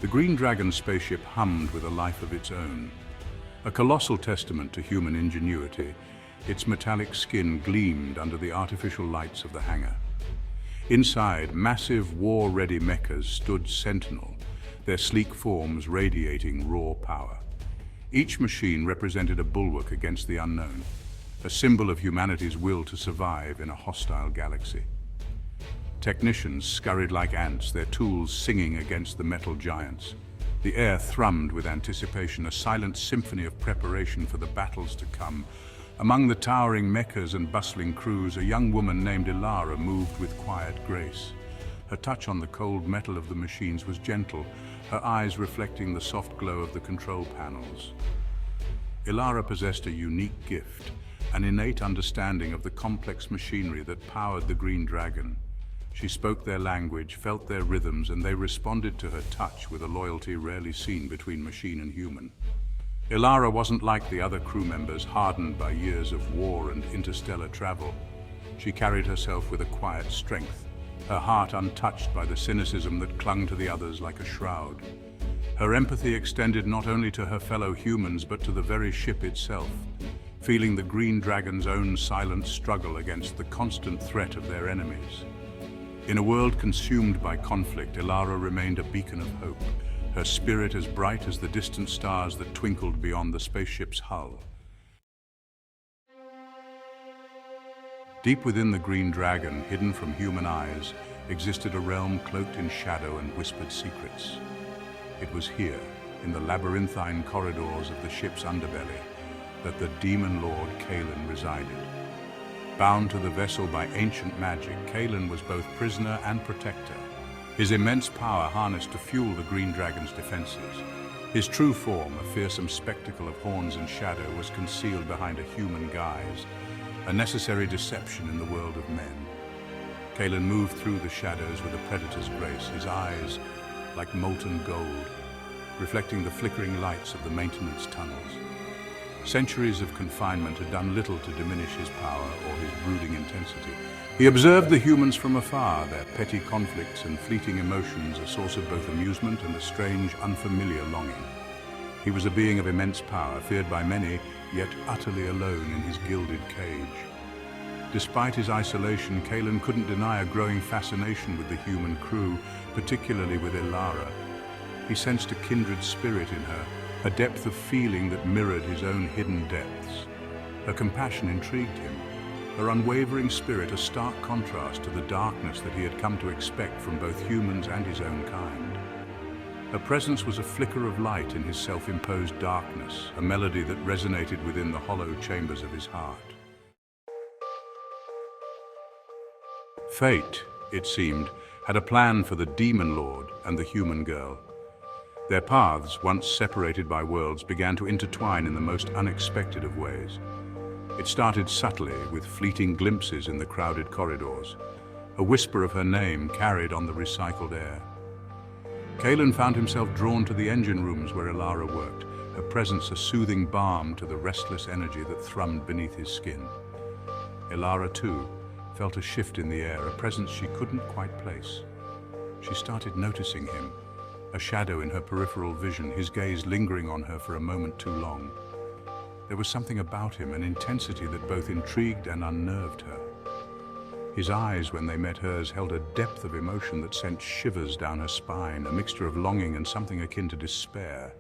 The Green Dragon spaceship hummed with a life of its own. A colossal testament to human ingenuity, its metallic skin gleamed under the artificial lights of the hangar. Inside, massive war-ready mechas stood sentinel, their sleek forms radiating raw power. Each machine represented a bulwark against the unknown, a symbol of humanity's will to survive in a hostile galaxy. Technicians scurried like ants, their tools singing against the metal giants. The air thrummed with anticipation, a silent symphony of preparation for the battles to come. Among the towering mechas and bustling crews, a young woman named Ilara moved with quiet grace. Her touch on the cold metal of the machines was gentle, her eyes reflecting the soft glow of the control panels. Ilara possessed a unique gift, an innate understanding of the complex machinery that powered the Green Dragon. She spoke their language, felt their rhythms, and they responded to her touch with a loyalty rarely seen between machine and human. Ilara wasn't like the other crew members, hardened by years of war and interstellar travel. She carried herself with a quiet strength, her heart untouched by the cynicism that clung to the others like a shroud. Her empathy extended not only to her fellow humans, but to the very ship itself, feeling the Green Dragon's own silent struggle against the constant threat of their enemies. In a world consumed by conflict, Ilara remained a beacon of hope, her spirit as bright as the distant stars that twinkled beyond the spaceship's hull. Deep within the Green Dragon, hidden from human eyes, existed a realm cloaked in shadow and whispered secrets. It was here, in the labyrinthine corridors of the ship's underbelly, that the demon lord Kalen resided. Bound to the vessel by ancient magic, Kalen was both prisoner and protector, his immense power harnessed to fuel the Green Dragon's defenses. His true form, a fearsome spectacle of horns and shadow, was concealed behind a human guise, a necessary deception in the world of men. Kalen moved through the shadows with a predator's grace, his eyes like molten gold, reflecting the flickering lights of the maintenance tunnels. Centuries of confinement had done little to diminish his power or his brooding intensity. He observed the humans from afar, their petty conflicts and fleeting emotions a source of both amusement and a strange, unfamiliar longing. He was a being of immense power, feared by many, yet utterly alone in his gilded cage. Despite his isolation, Kalen couldn't deny a growing fascination with the human crew, particularly with Ilara. He sensed a kindred spirit in her, a depth of feeling that mirrored his own hidden depths. Her compassion intrigued him, her unwavering spirit a stark contrast to the darkness that he had come to expect from both humans and his own kind. Her presence was a flicker of light in his self-imposed darkness, a melody that resonated within the hollow chambers of his heart. Fate, it seemed, had a plan for the Demon Lord and the human girl. Their paths, once separated by worlds, began to intertwine in the most unexpected of ways. It started subtly, with fleeting glimpses in the crowded corridors, a whisper of her name carried on the recycled air. Kalen found himself drawn to the engine rooms where Ilara worked, her presence a soothing balm to the restless energy that thrummed beneath his skin. Ilara, too, felt a shift in the air, a presence she couldn't quite place. She started noticing him, a shadow in her peripheral vision, his gaze lingering on her for a moment too long. There was something about him, an intensity that both intrigued and unnerved her. His eyes, when they met hers, held a depth of emotion that sent shivers down her spine, a mixture of longing and something akin to despair.